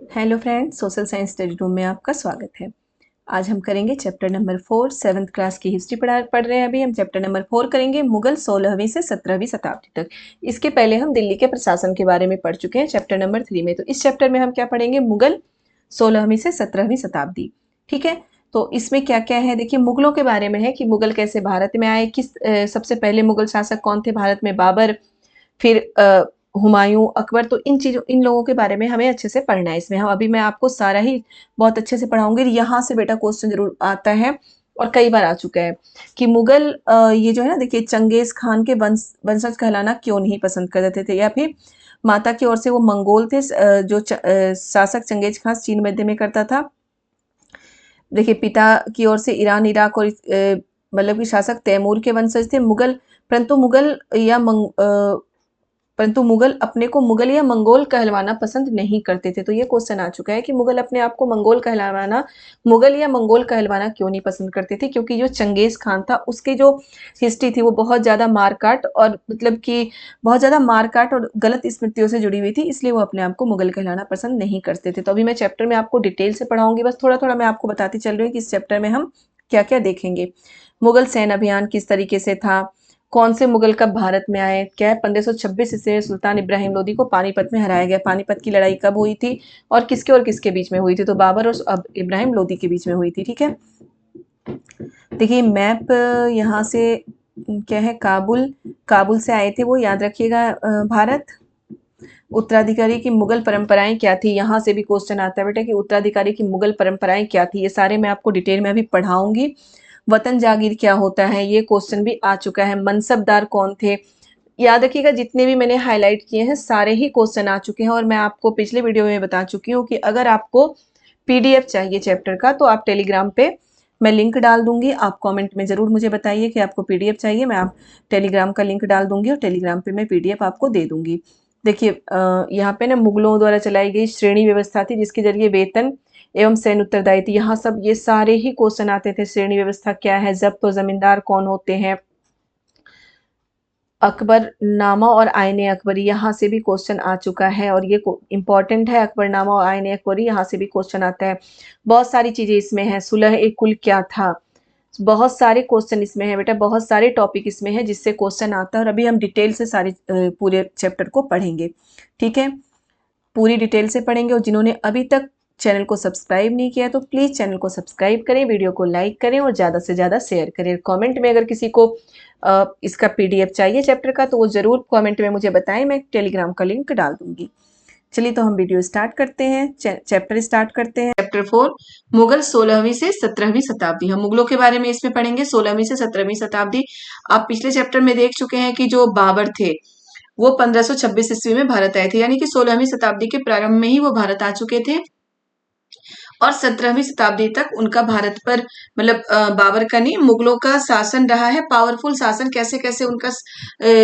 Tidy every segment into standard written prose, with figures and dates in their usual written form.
Hello friends, social science study room में आपका स्वागत है। आज हम करेंगे चैप्टर नंबर 4, 7th क्लास की हिस्ट्री पढ़ रहे हैं। अभी हम चैप्टर नंबर 4 करेंगे, मुगल 16वीं से 17वीं शताब्दी तक। इसके पहले हम दिल्ली के प्रशासन के बारे में पढ़ चुके हैं चैप्टर नंबर 3 में। तो इस चैप्टर में हम क्या पढ़ेंगे? मुगल 16वीं से 17वीं शताब्दी। ठीक है, तो इसमें क्या क्या है देखिए। मुगलों के बारे में है कि मुगल कैसे भारत में आए, सबसे पहले मुगल शासक कौन थे भारत में, बाबर, फिर हुमायूं, अकबर। तो इन लोगों के बारे में हमें अच्छे से पढ़ना है इसमें। हम अभी मैं आपको सारा ही बहुत अच्छे से पढ़ाऊंगी। यहाँ से बेटा क्वेश्चन जरूर आता है और कई बार आ चुका है कि मुगल ये जो है ना, देखिए, चंगेज खान के वंशज कहलाना क्यों नहीं पसंद करते थे, या फिर माता की ओर से वो मंगोल थे। शासक चंगेज खान चीन मध्य में करता था। देखिए, पिता की ओर से ईरान, इराक और मतलब कि शासक तैमूर के वंशज थे मुगल। परंतु मुगल अपने को मुगल या मंगोल कहलवाना पसंद नहीं करते थे। तो ये क्वेश्चन आ चुका है कि मुगल अपने आप को मुगल या मंगोल कहलवाना क्यों नहीं पसंद करते थे? क्योंकि जो चंगेज खान था उसकी जो हिस्ट्री थी वो बहुत ज्यादा मारकाट और गलत स्मृतियों से जुड़ी हुई थी, इसलिए वो अपने आप को मुगल कहलाना पसंद नहीं करते थे। तो अभी मैं चैप्टर में आपको डिटेल से पढ़ाऊंगी, बस थोड़ा थोड़ा मैं आपको बताती चल रही हूँ कि इस चैप्टर में हम क्या क्या देखेंगे। मुगल सैन्य अभियान किस तरीके से था, कौन से मुगल कब भारत में आए, क्या है 1526 ईस्वी में सुल्तान इब्राहिम लोदी को पानीपत में हराया गया। पानीपत की लड़ाई कब हुई थी और किसके बीच में हुई थी? तो बाबर और अब इब्राहिम लोदी के बीच में हुई थी। ठीक है, देखिए मैप यहाँ से क्या है, काबुल से आए थे वो, याद रखिएगा। भारत, उत्तराधिकारी की मुगल परंपराएं क्या थी? यहाँ से भी क्वेश्चन आता है बेटा कि उत्तराधिकारी की मुगल परंपराएं क्या थी। ये सारे मैं आपको डिटेल में अभी पढ़ाऊंगी। वतन जागीर क्या होता है, ये क्वेश्चन भी आ चुका है। मनसबदार कौन थे? याद रखिएगा, जितने भी मैंने हाईलाइट किए हैं सारे ही क्वेश्चन आ चुके हैं। और मैं आपको पिछले वीडियो में बता चुकी हूँ कि अगर आपको पीडीएफ चाहिए चैप्टर का तो आप टेलीग्राम पे मैं लिंक डाल दूंगी। आप कमेंट में जरूर मुझे बताइए कि आपको पीडीएफ चाहिए। मैं आप टेलीग्राम का लिंक डाल दूंगी और टेलीग्राम पे मैं पीडीएफ आपको दे दूंगी। देखिए, यहाँ पे ना मुगलों द्वारा चलाई गई श्रेणी व्यवस्था थी जिसके जरिए वेतन एवं सैन्य उत्तरदायी थी। यहाँ सब ये सारे ही क्वेश्चन आते थे। श्रेणी व्यवस्था क्या है, जब्त और जमींदार कौन होते हैं, अकबरनामा और आईने अकबरी, यहाँ से भी क्वेश्चन आ चुका है और ये इंपॉर्टेंट है। अकबरनामा और आईने अकबरी, यहाँ से भी क्वेश्चन आता है। बहुत सारी चीजें इसमें है। सुलह ए कुल क्या था, बहुत सारे क्वेश्चन इसमें है बेटा, बहुत सारे टॉपिक इसमें है जिससे क्वेश्चन आता है। और अभी हम डिटेल से सारे पूरे चैप्टर को पढ़ेंगे। ठीक है, पूरी डिटेल से पढ़ेंगे। और जिन्होंने अभी तक चैनल को सब्सक्राइब नहीं किया तो प्लीज चैनल को सब्सक्राइब करें, वीडियो को लाइक करें और ज्यादा से ज्यादा शेयर करें। कमेंट में अगर किसी को इसका पीडीएफ चाहिए चैप्टर का तो वो जरूर कमेंट में मुझे बताएं, मैं टेलीग्राम का लिंक डाल दूंगी। चलिए तो हम वीडियो स्टार्ट करते हैं, चैप्टर स्टार्ट करते हैं। चैप्टर 4, मुगल 16वीं से 17वीं शताब्दी। हम मुगलों के बारे में इसमें पढ़ेंगे 16वीं से 17वीं शताब्दी। आप पिछले चैप्टर में देख चुके हैं कि जो बाबर थे वो 1526 ईस्वी में भारत आए थे, यानी कि 16वीं शताब्दी के प्रारंभ में ही वो भारत आ चुके थे। और 17वीं शताब्दी तक उनका भारत पर मतलब बाबर का नहीं, मुगलों का शासन रहा है। पावरफुल शासन, कैसे कैसे उनका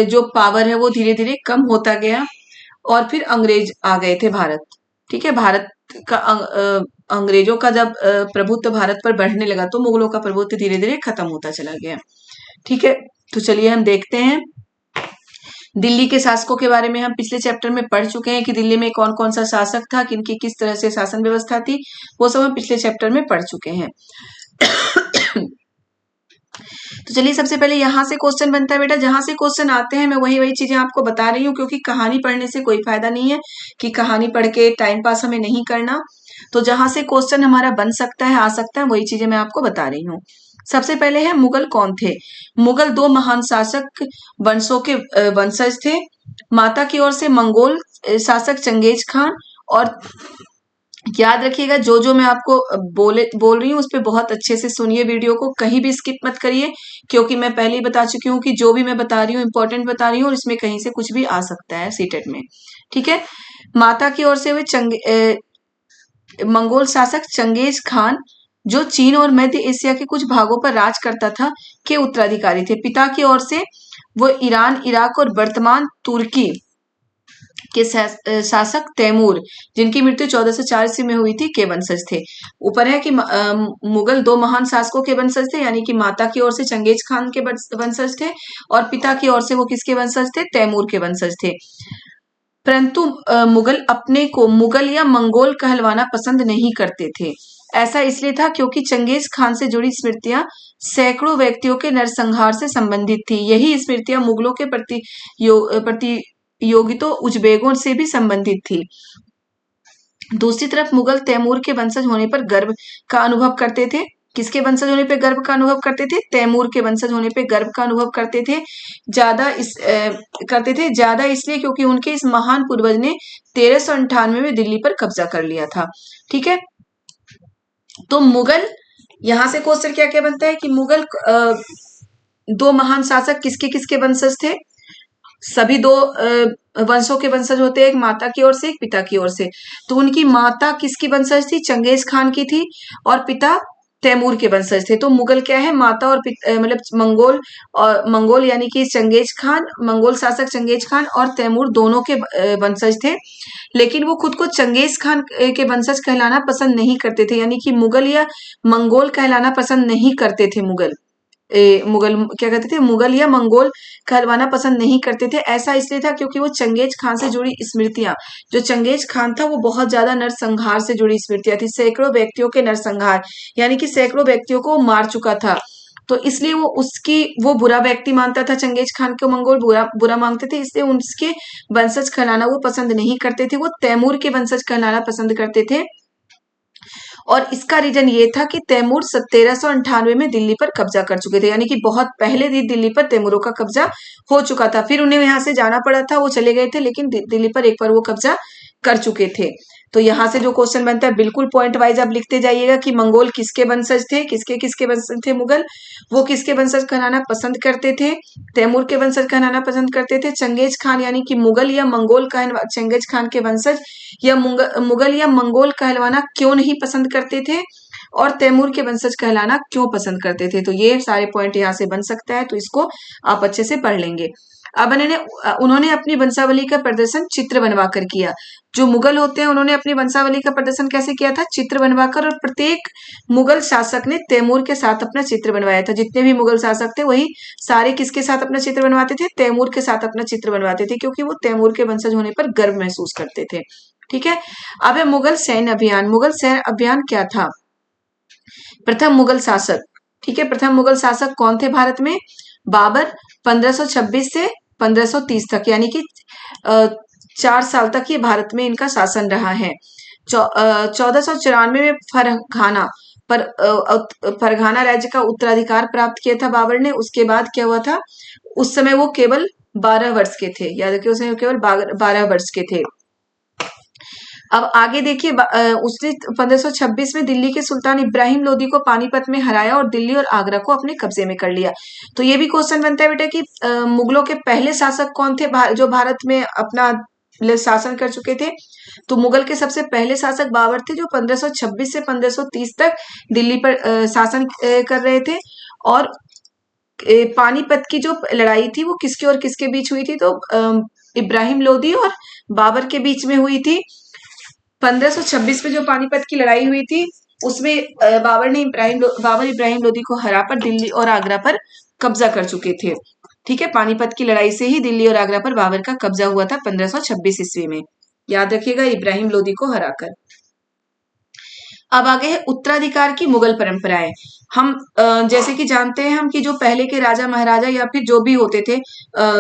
जो पावर है वो धीरे धीरे कम होता गया और फिर अंग्रेज आ गए थे भारत। ठीक है, भारत का अंग्रेजों का जब प्रभुत्व भारत पर बढ़ने लगा तो मुगलों का प्रभुत्व धीरे धीरे खत्म होता चला गया। ठीक है, तो चलिए हम देखते हैं। दिल्ली के शासकों के बारे में हम पिछले चैप्टर में पढ़ चुके हैं कि दिल्ली में कौन कौन सा शासक था, किनकी किस तरह से शासन व्यवस्था थी, वो सब हम पिछले चैप्टर में पढ़ चुके हैं। तो चलिए सबसे पहले यहाँ से क्वेश्चन बनता है बेटा। जहां से क्वेश्चन आते हैं मैं वही वही चीजें आपको बता रही हूँ, क्योंकि कहानी पढ़ने से कोई फायदा नहीं है कि कहानी पढ़ के टाइम पास हमें नहीं करना। तो जहां से क्वेश्चन हमारा बन सकता है, आ सकता है, वही चीजें मैं आपको बता रही हूँ। सबसे पहले है मुगल कौन थे। मुगल दो महान शासक वंशों के वंशज थे। माता की ओर से मंगोल शासक चंगेज खान। और याद रखिएगा, जो जो मैं आपको बोल रही हूँ उस पर बहुत अच्छे से सुनिए, वीडियो को कहीं भी स्किप मत करिए, क्योंकि मैं पहले ही बता चुकी हूँ कि जो भी मैं बता रही हूँ इंपॉर्टेंट बता रही हूँ और इसमें कहीं से कुछ भी आ सकता है सीटेट में। ठीक है, माता की ओर से हुए मंगोल शासक चंगेज खान, जो चीन और मध्य एशिया के कुछ भागों पर राज करता था, के उत्तराधिकारी थे। पिता की ओर से वो ईरान, इराक और वर्तमान तुर्की के शासक तैमूर, जिनकी मृत्यु 1404 ईस्वी में हुई थी, के वंशज थे। ऊपर है कि मुगल दो महान शासकों के वंशज थे, यानी कि माता की ओर से चंगेज खान के वंशज थे और पिता की ओर से वो किसके वंशज थे? तैमूर के वंशज थे। परंतु मुगल अपने को मुगल या मंगोल कहलवाना पसंद नहीं करते थे। ऐसा इसलिए था क्योंकि चंगेज खान से जुड़ी स्मृतियां सैकड़ों व्यक्तियों के नरसंहार से संबंधित थी। यही स्मृतियां मुगलों के प्रतियोगितों उजबेगों से भी संबंधित थी। दूसरी तरफ मुगल तैमूर के वंशज होने पर गर्व का अनुभव करते थे। किसके वंशज होने पे गर्व का अनुभव करते थे? तैमूर के वंशज होने पे गर्व का अनुभव करते थे। ज्यादा इसलिए क्योंकि उनके इस महान पूर्वज ने 1398 में दिल्ली पर कब्जा कर लिया था। ठीक है, तो मुगल, यहां से क्वेश्चन क्या क्या बनता है कि मुगल दो महान शासक किसके किसके वंशज थे? सभी दो वंशों के वंशज होते हैं, एक माता की ओर से एक पिता की ओर से। तो उनकी माता किसकी वंशज थी? चंगेज खान की थी, और पिता तैमूर के वंशज थे। तो मुगल क्या है, माता और मतलब मंगोल यानी कि चंगेज खान, मंगोल शासक चंगेज खान और तैमूर दोनों के वंशज थे। लेकिन वो खुद को चंगेज खान के वंशज कहलाना पसंद नहीं करते थे, यानी कि मुगल या मंगोल कहलाना पसंद नहीं करते थे। मुगल क्या कहते थे? मुगल या मंगोल कहलवाना पसंद नहीं करते थे। ऐसा इसलिए था क्योंकि वो चंगेज खान से जुड़ी स्मृतियां, जो चंगेज खान था वो बहुत ज्यादा नरसंहार से जुड़ी स्मृतियां थी। सैकड़ों व्यक्तियों के नरसंहार, यानी कि सैकड़ों व्यक्तियों को मार चुका था। तो इसलिए वो बुरा व्यक्ति मानता था। चंगेज खान को मंगोल बुरा मानते थे, इसलिए उसके वंशज कहलाना वो पसंद नहीं करते थे। वो तैमूर के वंशज कहलाना पसंद करते थे। और इसका रीजन ये था कि तैमूर 1398 में दिल्ली पर कब्जा कर चुके थे, यानी कि बहुत पहले दिल्ली पर तैमूरों का कब्जा हो चुका था। फिर उन्हें यहाँ से जाना पड़ा था, वो चले गए थे, लेकिन दिल्ली पर एक बार वो कब्जा कर चुके थे। तो यहाँ से जो क्वेश्चन बनता है, बिल्कुल पॉइंट वाइज आप लिखते जाइएगा कि मंगोल किसके वंशज थे, किसके किसके वंशज थे मुगल, वो किसके वंशज कहलाना पसंद करते थे? तैमूर के वंशज कहलाना पसंद करते थे। चंगेज खान यानी कि मुगल या मंगोल चंगेज खान के वंशज या मुगल या मंगोल कहलवाना क्यों नहीं पसंद करते थे, और तैमूर के वंशज कहलाना क्यों पसंद करते थे। तो ये सारे पॉइंट यहाँ से बन सकता है, तो इसको आप अच्छे से पढ़ लेंगे। अब उन्होंने अपनी वंशावली का प्रदर्शन चित्र बनवाकर किया। जो मुगल होते हैं उन्होंने अपनी वंशावली का प्रदर्शन कैसे किया था? चित्र बनवाकर। और प्रत्येक मुगल शासक ने तैमूर के साथ अपना चित्र बनवाया था। जितने भी मुगल शासक थे वही सारे किसके साथ अपना चित्र बनवाते थे? तैमूर के साथ अपना चित्र बनवाते थे, क्योंकि वो तैमूर के वंशज होने पर गर्व महसूस करते थे। ठीक है, अब है मुगल सैन्य अभियान। मुगल सैन्य अभियान क्या था? प्रथम मुगल शासक, ठीक है, प्रथम मुगल शासक कौन थे भारत में? बाबर। 1526 से 1530 तक, यानी कि 4 साल तक ये भारत में इनका शासन रहा है। 1494 में फरघाना राज्य का उत्तराधिकार प्राप्त किया था बाबर ने। उसके बाद क्या हुआ था? उस समय वो केवल 12 वर्ष के थे, याद रखिए, उस समय केवल 12 वर्ष के थे। अब आगे देखिए, उसने 1526 में दिल्ली के सुल्तान इब्राहिम लोदी को पानीपत में हराया और दिल्ली और आगरा को अपने कब्जे में कर लिया। तो ये भी क्वेश्चन बनता है बेटा कि मुगलों के पहले शासक कौन थे जो भारत में अपना शासन कर चुके थे? तो मुगल के सबसे पहले शासक बाबर थे, जो 1526 से 1530 तक दिल्ली पर शासन कर रहे थे। और पानीपत की जो लड़ाई थी वो किसके और किसके बीच हुई थी? तो इब्राहिम लोदी और बाबर के बीच में हुई थी। 1526 में जो पानीपत की लड़ाई हुई थी उसमें बाबर इब्राहिम लोदी को हराकर दिल्ली और आगरा पर कब्जा कर चुके थे। ठीक है, पानीपत की लड़ाई से ही दिल्ली और आगरा पर बाबर का कब्जा हुआ था 1526 ईस्वी में। याद रखिएगा, इब्राहिम लोदी को हराकर। अब आगे है उत्तराधिकार की मुगल परंपराएं। हम जैसे कि जानते हैं हम कि जो पहले के राजा महाराजा या फिर जो भी होते थे,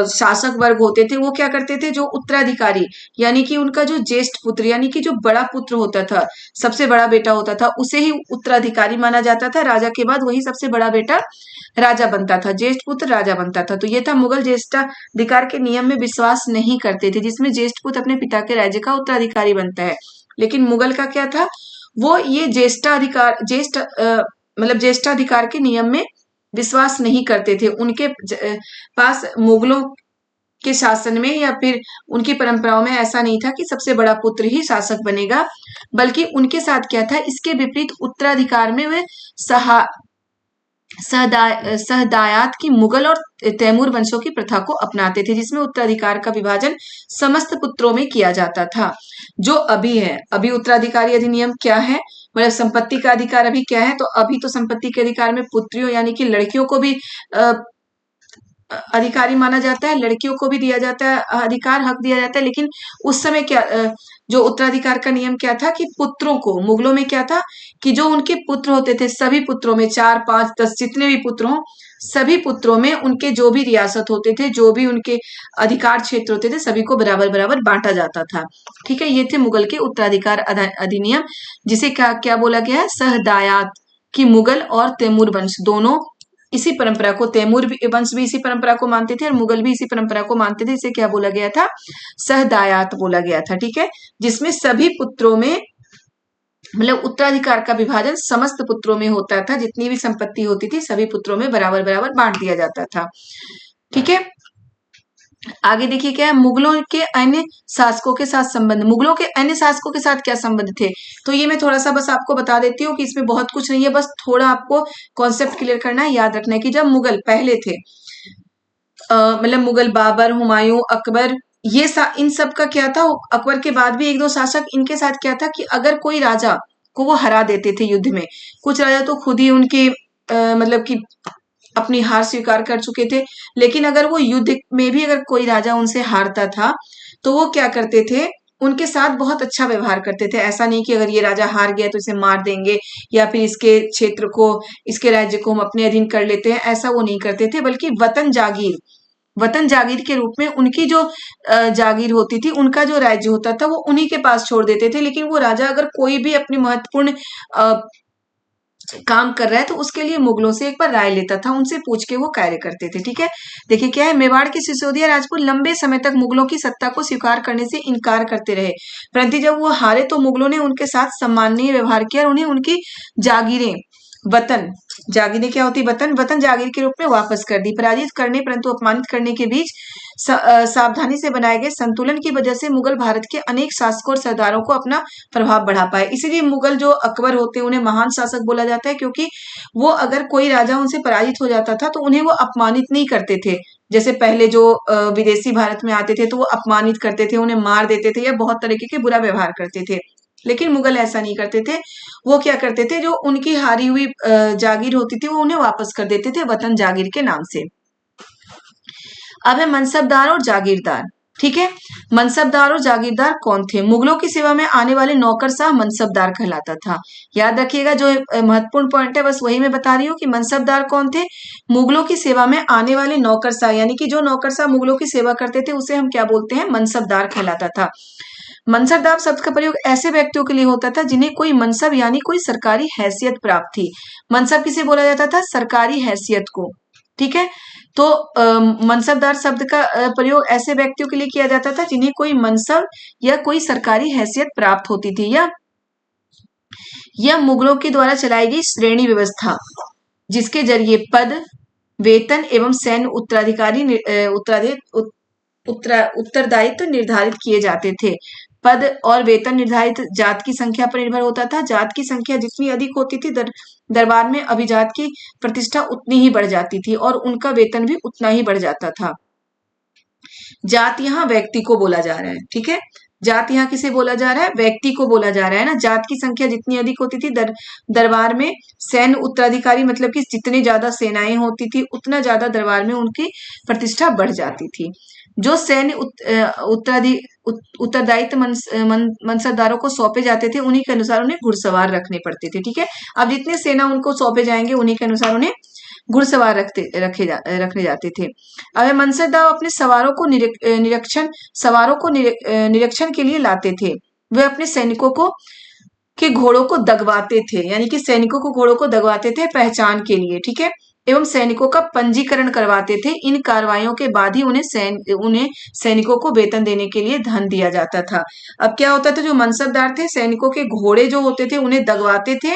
शासक वर्ग होते थे, वो क्या करते थे? जो उत्तराधिकारी यानी कि उनका जो ज्येष्ठ पुत्र यानी कि जो बड़ा पुत्र होता था, सबसे बड़ा बेटा होता था, उसे ही उत्तराधिकारी माना जाता था। राजा के बाद वही सबसे बड़ा बेटा राजा बनता था, ज्येष्ठ पुत्र राजा बनता था। तो ये था, मुगल ज्येष्ठाधिकार के नियम में विश्वास नहीं करते थे, जिसमें ज्येष्ठ पुत्र अपने पिता के राज्य का उत्तराधिकारी बनता है। लेकिन मुगल का क्या था? वो ये ज्येष्ठाधिकार के नियम में विश्वास नहीं करते थे। उनके पास मुगलों के शासन में या फिर उनकी परंपराओं में ऐसा नहीं था कि सबसे बड़ा पुत्र ही शासक बनेगा, बल्कि उनके साथ क्या था? इसके विपरीत उत्तराधिकार में वे सहदायात की मुगल और तैमूर वंशों की प्रथा को अपनाते थे, जिसमें उत्तराधिकार का विभाजन समस्त पुत्रों में किया जाता था। जो अभी है, अभी उत्तराधिकारी अधिनियम क्या है? मतलब संपत्ति का अधिकार अभी क्या है? तो अभी तो संपत्ति के अधिकार में पुत्रियों यानी कि लड़कियों को भी अधिकारी माना जाता है, लड़कियों को भी दिया जाता है अधिकार, हक दिया जाता है। लेकिन उस समय क्या जो उत्तराधिकार का नियम क्या था कि पुत्रों को, मुगलों में क्या था कि जो उनके पुत्र होते थे, सभी पुत्रों में 4, 5, 10 जितने भी पुत्र हों, सभी पुत्रों में उनके जो भी रियासत होते थे, जो भी उनके अधिकार क्षेत्र होते थे, सभी को बराबर बराबर बांटा जाता था। ठीक है, ये थे मुगल के उत्तराधिकार अधिनियम, जिसे क्या क्या बोला गया है, सहदायात, कि मुगल और तैमूर वंश दोनों इसी परंपरा को, तैमूर वंश भी इसी परंपरा को मानते थे और मुगल भी इसी परंपरा को मानते थे। इसे क्या बोला गया था, सहदायात बोला गया था। ठीक है, जिसमें सभी पुत्रों में, मतलब उत्तराधिकार का विभाजन समस्त पुत्रों में होता था, जितनी भी संपत्ति होती थी सभी पुत्रों में बराबर बराबर बांट दिया जाता था। ठीक है, आगे देखिए क्या है, मुगलों के अन्य शासकों के साथ संबंध। मुगलों के अन्य शासकों के साथ क्या संबंध थे, तो ये मैं थोड़ा सा बस आपको बता देती हूँ कि इसमें बहुत कुछ नहीं है, बस थोड़ा आपको कॉन्सेप्ट क्लियर करना है, याद रखना है कि जब मुगल पहले थे, मतलब मुगल बाबर, हुमायूं, अकबर, ये इन सब का क्या था, अकबर के बाद भी एक दो शासक, इनके साथ क्या था कि अगर कोई राजा को वो हरा देते थे युद्ध में, कुछ राजा तो खुद ही उनके मतलब कि अपनी हार स्वीकार कर चुके थे, लेकिन अगर वो युद्ध में भी अगर कोई राजा उनसे हारता था तो वो क्या करते थे, उनके साथ बहुत अच्छा व्यवहार करते थे। ऐसा नहीं कि अगर ये राजा हार गया तो इसे मार देंगे या फिर इसके क्षेत्र को, इसके राज्य को हम अपने अधीन कर लेते हैं, ऐसा वो नहीं करते थे, बल्कि वतन जागीर के रूप में उनकी जो जागीर होती थी, उनका जो राज्य होता था वो उन्हीं के पास छोड़ देते थे। लेकिन वो राजा अगर कोई भी अपनी महत्वपूर्ण काम कर रहा है तो उसके लिए मुगलों से एक बार राय लेता था, उनसे पूछ के वो कार्य करते थे। ठीक है, देखिए क्या है, मेवाड़ के सिसोदिया राजपूत लंबे समय तक मुगलों की सत्ता को स्वीकार करने से इनकार करते रहे, परंतु जब वो हारे तो मुगलों ने उनके साथ सम्माननीय व्यवहार किया और उन्हें उनकी जागीरें, वतन, जागीरें क्या होती, वतन जागीर के रूप में वापस कर दी। पराजित करने परंतु अपमानित करने के बीच सावधानी से बनाए गए संतुलन की वजह से मुगल भारत के अनेक शासकों और सरदारों को अपना प्रभाव बढ़ा पाए। इसीलिए मुगल जो अकबर होते हैं उन्हें महान शासक बोला जाता है, क्योंकि वो अगर कोई राजा उनसे पराजित हो जाता था तो उन्हें वो अपमानित नहीं करते थे। जैसे पहले जो विदेशी भारत में आते थे तो वो अपमानित करते थे, उन्हें मार देते थे या बहुत तरीके के बुरा व्यवहार करते थे। लेकिन मुगल ऐसा नहीं करते थे, वो क्या करते थे, जो उनकी हारी हुई जागीर होती थी वो उन्हें वापस कर देते थे वतन जागीर के नाम से। अब है मनसबदार और जागीरदार। ठीक है, मनसबदार और जागीरदार कौन थे, मुगलों की सेवा में आने वाले नौकरशाह मनसबदार कहलाता था। याद रखिएगा, जो महत्वपूर्ण पॉइंट है बस वही मैं बता रही हूँ कि मनसबदार कौन थे, मुगलों की सेवा में आने वाले नौकरशाह, यानी कि जो नौकरशाह मुगलों की सेवा करते थे उसे हम क्या बोलते हैं, मनसबदार कहलाता था। मनसबदार शब्द का प्रयोग ऐसे व्यक्तियों के लिए होता था जिन्हें कोई मनसब यानी कोई सरकारी हैसियत प्राप्त थी। मनसब किसे बोला जाता था, सरकारी हैसियत को। ठीक है, तो मनसबदार शब्द का प्रयोग ऐसे व्यक्तियों के लिए किया जाता था जिन्हें कोई मनसब या कोई सरकारी हैसियत प्राप्त होती थी, या मुगलों के द्वारा चलाई गई श्रेणी व्यवस्था, जिसके जरिए पद, वेतन एवं सैन्य उत्तरदायित्व निर्धारित किए जाते थे। पद और वेतन निर्धारित जात की संख्या पर निर्भर होता था। जात की संख्या जितनी अधिक होती थी, दरबार में अभिजात की प्रतिष्ठा उतनी ही बढ़ जाती थी और उनका वेतन भी उतना ही बढ़ जाता था। जात यहाँ व्यक्ति को बोला जा रहा है। ठीक है, जात यहाँ किसे बोला जा रहा है, व्यक्ति को बोला जा रहा है ना। जात की संख्या जितनी अधिक होती थी, दरबार में सैन्य उत्तराधिकारी, मतलब कि जितनी ज्यादा सेनाएं होती थी उतना ज्यादा दरबार में उनकी प्रतिष्ठा बढ़ जाती थी। जो सैन्य उत्तरदायित्व मनसबदारों को सौंपे जाते थे उन्हीं के अनुसार उन्हें घुड़सवार रखने पड़ते थे। ठीक है, अब जितने सेना उनको सौंपे जाएंगे उन्हीं के अनुसार उन्हें घुड़सवार रखने जाते थे। अब मनसबदार अपने सवारों को निरीक्षण के लिए लाते थे। वे अपने सैनिकों को के घोड़ों को दगवाते थे, यानी कि सैनिकों को घोड़ों को दगवाते थे पहचान के लिए। ठीक है, एवं सैनिकों का पंजीकरण करवाते थे। इन कार्रवाइयों के बाद ही उन्हें सैनिकों को वेतन देने के लिए धन दिया जाता था। अब क्या होता था, जो मनसबदार थे सैनिकों के घोड़े जो होते थे उन्हें दगवाते थे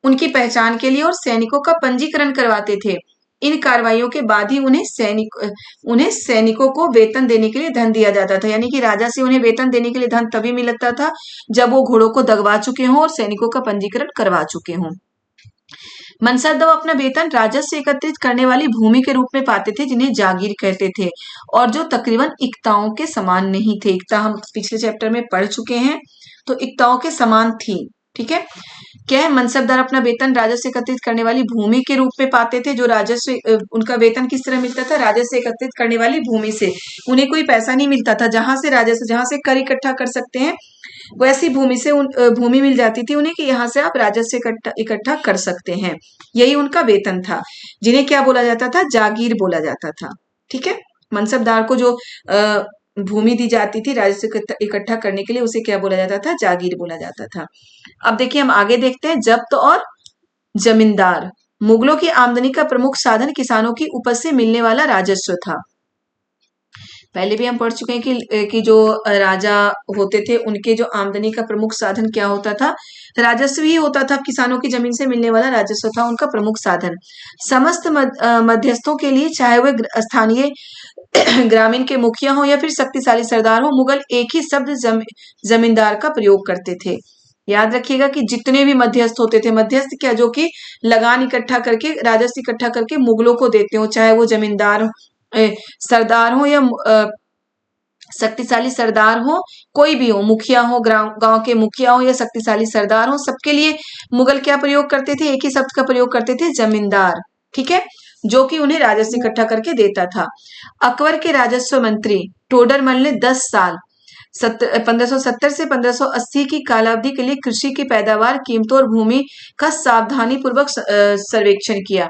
उनकी पहचान के लिए और सैनिकों का पंजीकरण करवाते थे। इन कार्रवाइयों के बाद ही उन्हें सैनिकों को वेतन देने के लिए धन दिया जाता था, यानी कि राजा से उन्हें वेतन देने के लिए धन तभी मिलता था जब वो घोड़ों को दगवा चुके हों और सैनिकों का पंजीकरण करवा चुके हों। मनसबदार अपना वेतन राजस्व एकत्रित करने वाली भूमि के रूप में पाते थे, जिन्हें जागीर कहते थे और जो तकरीबन इक्ताओं के समान नहीं थे। इक्ता हम पिछले चैप्टर में पढ़ चुके हैं, तो इक्ताओं के समान थी। ठीक है। क्या है, मनसबदार अपना वेतन राजस्व एकत्रित करने वाली भूमि के रूप में पाते थे। जो राजस्व उनका वेतन किस तरह मिलता था, राजस्व एकत्रित करने वाली भूमि से। उन्हें कोई पैसा नहीं मिलता था, जहां से राजस्व, जहां से कर इकट्ठा कर सकते हैं वैसी भूमि से भूमि मिल जाती थी उन्हें कि यहाँ से आप राजस्व इकट्ठा कर सकते हैं। यही उनका वेतन था, जिन्हें क्या बोला जाता था, जागीर बोला जाता था। ठीक है। मनसबदार को जो भूमि दी जाती थी राजस्व इकट्ठा करने के लिए, उसे क्या बोला जाता था, जागीर बोला जाता था। अब देखिए हम आगे देखते हैं, जब्त और जमींदार। मुगलों की आमदनी का प्रमुख साधन किसानों की उपज से मिलने वाला राजस्व था। पहले भी हम पढ़ चुके हैं कि जो राजा होते थे उनके जो आमदनी का प्रमुख साधन क्या होता था, राजस्व ही होता था। किसानों की जमीन से मिलने वाला राजस्व था उनका प्रमुख साधन। समस्त मध्यस्थों के लिए, चाहे वह स्थानीय ग्रामीण के मुखिया हो या फिर शक्तिशाली सरदार हो, मुगल एक ही शब्द जमींदार का प्रयोग करते थे। याद रखिएगा कि जितने भी मध्यस्थ होते थे, मध्यस्थ क्या, जो कि लगान इकट्ठा करके, राजस्व इकट्ठा करके मुगलों को देते हो, चाहे वो जमींदार सरदार हो या शक्तिशाली सरदार हो, कोई भी हो, मुखिया हो, गांव के मुखिया हो या शक्तिशाली सरदार हो, सबके लिए मुगल क्या प्रयोग करते थे, एक ही शब्द का प्रयोग करते थे, जमींदार। ठीक है, जो कि उन्हें राजस्व इकट्ठा करके देता था। अकबर के राजस्व मंत्री टोडरमल ने 10 साल 1570 से 1580 की कालावधि के लिए कृषि की पैदावार, कीमतों और भूमि का सावधानी पूर्वक सर्वेक्षण किया।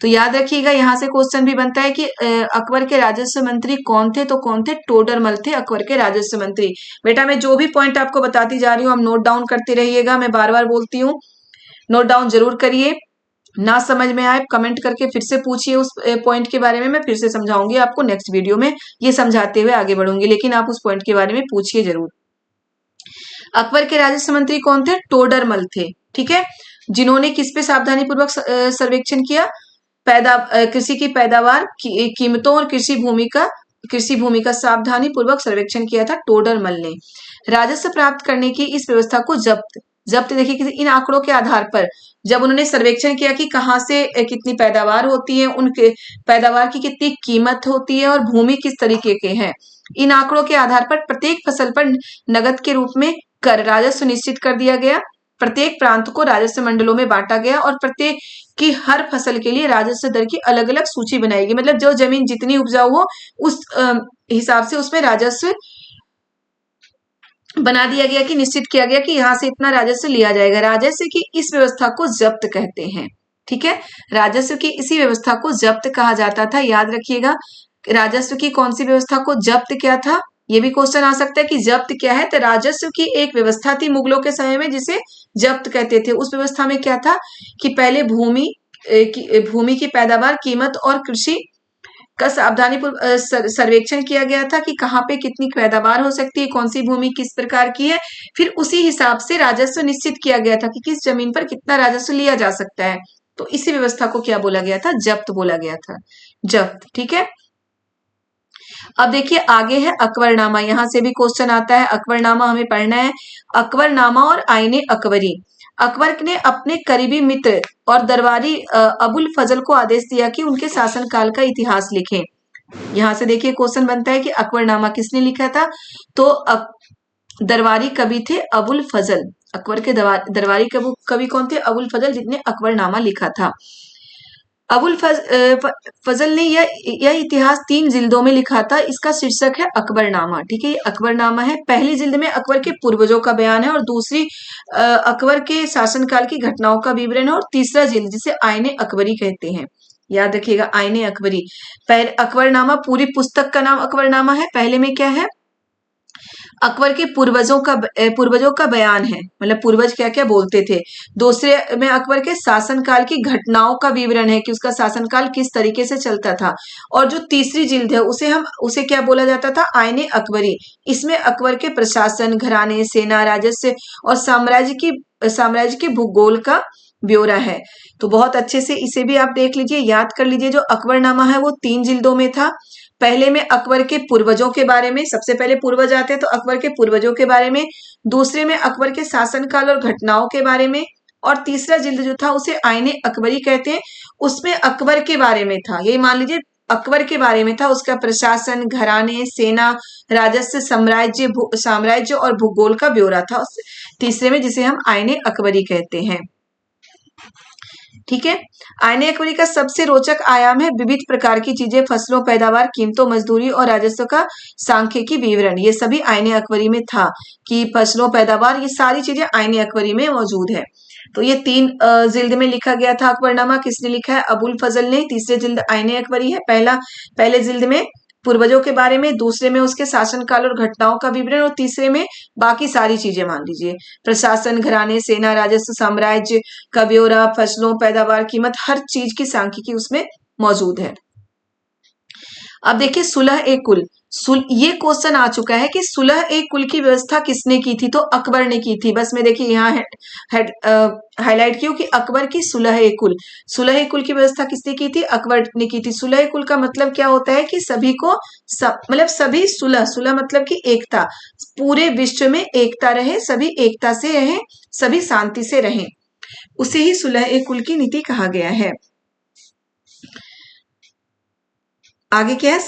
तो याद रखिएगा, यहाँ से क्वेश्चन भी बनता है कि अकबर के राजस्व मंत्री कौन थे, तो कौन थे, टोडरमल थे अकबर के राजस्व मंत्री। बेटा मैं जो भी पॉइंट आपको बताती जा रही हूँ, हम नोट डाउन करते रहिएगा, मैं बार बार बोलती हूँ, नोट डाउन जरूर करिए। ना समझ में आए कमेंट करके फिर से पूछिए उस पॉइंट के बारे में, मैं फिर से समझाऊंगी आपको नेक्स्ट वीडियो में, ये समझाते हुए आगे बढ़ूंगी, लेकिन आप उस पॉइंट के बारे में पूछिए जरूर। अकबर के राजस्व मंत्री कौन थे, टोडरमल थे। ठीक है, जिन्होंने किस पे सावधानी पूर्वक सर्वेक्षण किया, कृषि की पैदावार, कीमतों और कृषि भूमि का सावधानी पूर्वक सर्वेक्षण किया था टोडरमल ने। राजस्व प्राप्त करने की इस व्यवस्था को जब्त देखिए, इन आंकड़ों के आधार पर जब उन्होंने सर्वेक्षण किया कि कहाँ से कितनी पैदावार होती है, उनके पैदावार की कितनी कीमत होती है और भूमि किस तरीके के हैं, इन आंकड़ों के आधार पर प्रत्येक फसल पर नगद के रूप में कर राजस्व निश्चित कर दिया गया। प्रत्येक प्रांत को राजस्व मंडलों में बांटा गया और प्रत्येक की हर फसल के लिए राजस्व दर की अलग अलग सूची बनाई गई। मतलब जो जमीन जितनी उपजाऊ हो उस हिसाब से उसमें राजस्व बना दिया गया, कि निश्चित किया गया कि यहाँ से इतना राजस्व लिया जाएगा। राजस्व की इस व्यवस्था को जब्त कहते हैं। ठीक है, राजस्व की इसी व्यवस्था को जब्त कहा जाता था। याद रखिएगा, राजस्व की कौन सी व्यवस्था को जब्त क्या था, ये भी क्वेश्चन आ सकता है कि जब्त क्या है। तो राजस्व की एक व्यवस्था थी मुगलों के समय में जिसे जब्त कहते थे। उस व्यवस्था में क्या था कि पहले भूमि की पैदावार, कीमत और कृषि का सावधानी सर्वेक्षण किया गया था कि कहाँ पे कितनी पैदावार हो सकती है, कौन सी भूमि किस प्रकार की है। फिर उसी हिसाब से राजस्व निश्चित किया गया था कि किस जमीन पर कितना राजस्व लिया जा सकता है। तो इसी व्यवस्था को क्या बोला गया था, जब्त बोला गया था, जब्त। ठीक है, अब देखिए आगे है अकबरनामा। यहां से भी क्वेश्चन आता है, अकबरनामा हमें पढ़ना है। अकबरनामा और आईने अकबरी। अकबर ने अपने करीबी मित्र और दरबारी अबुल फजल को आदेश दिया कि उनके शासनकाल का इतिहास लिखें। यहां से देखिए क्वेश्चन बनता है कि अकबरनामा किसने लिखा था, तो दरबारी कवि थे अबुल फजल। अकबर के दरबारी कवि कौन थे, अबुल फजल, जिसने अकबरनामा लिखा था। अबुल फजल ने यह इतिहास 3 जिल्दों में लिखा था। इसका शीर्षक है अकबरनामा। ठीक है, ये अकबरनामा है। पहली जिल्द में अकबर के पूर्वजों का बयान है और दूसरी अकबर के शासनकाल की घटनाओं का विवरण है और तीसरा जिल्द जिसे आईने अकबरी कहते हैं। याद रखिएगा, आईने अकबरी। अकबरनामा पूरी पुस्तक का नाम अकबरनामा है। पहले में क्या है, अकबर के पूर्वजों का बयान है, मतलब पूर्वज क्या क्या बोलते थे। दूसरे में अकबर के शासनकाल की घटनाओं का विवरण है कि उसका शासनकाल किस तरीके से चलता था। और जो तीसरी जिल्द है उसे क्या बोला जाता था, आईने अकबरी। इसमें अकबर के प्रशासन, घराने, सेना, राजस्व और साम्राज्य के भूगोल का ब्यौरा है। तो बहुत अच्छे से इसे भी आप देख लीजिए, याद कर लीजिए। जो अकबरनामा है वो 3 जिल्दों में था। पहले में अकबर के पूर्वजों के बारे में, सबसे पहले पूर्वज आते हैं तो अकबर के पूर्वजों के बारे में। दूसरे में अकबर के शासनकाल और घटनाओं के बारे में। और तीसरा जिल्द जो था उसे आईने अकबरी कहते हैं, उसमें अकबर के बारे में था। ये मान लीजिए अकबर के बारे में था, उसका प्रशासन, घराने, सेना, राजस्व, साम्राज्य और भूगोल का ब्यौरा था। तीसरे में जिसे हम आईने अकबरी कहते हैं। ठीक है। आईने अकबरी का सबसे रोचक आयाम है विविध प्रकार की चीजें, फसलों, पैदावार, कीमतों, मजदूरी और राजस्व का सांख्यिकी विवरण। ये सभी आईने अकबरी में था कि फसलों, पैदावार, ये सारी चीजें आईने अकबरी में मौजूद है। तो ये 3 जिल्द में लिखा गया था अकबरनामा। किसने लिखा है? अबुल फजल ने। तीसरे जिल्द आईने अकबरी है। पहले जिल्द में पूर्वजों के बारे में, दूसरे में उसके शासनकाल और घटनाओं का विवरण, और तीसरे में बाकी सारी चीजें, मान लीजिए प्रशासन, घराने, सेना, राजस्व, साम्राज्य का ब्यौरा, फसलों, पैदावार, कीमत, हर चीज की सांख्यिकी उसमें मौजूद है। अब देखिए सुलह ए कुल। ये क्वेश्चन आ चुका है कि सुलह ए कुल की व्यवस्था किसने की थी? तो अकबर ने की थी। बस मैं देखिए यहाँ हाईलाइट किया कि अकबर की सुलह ए कुल। सुलह ए कुल की व्यवस्था किसने की थी? अकबर ने की थी। सुलह ए कुल का मतलब क्या होता है कि सभी को मतलब सभी सुलह मतलब कि एकता, पूरे विश्व में एकता रहे, सभी एकता से रहें, सभी शांति से रहें, उसे ही सुलह ए कुल की नीति कहा गया है। आगे क्या है?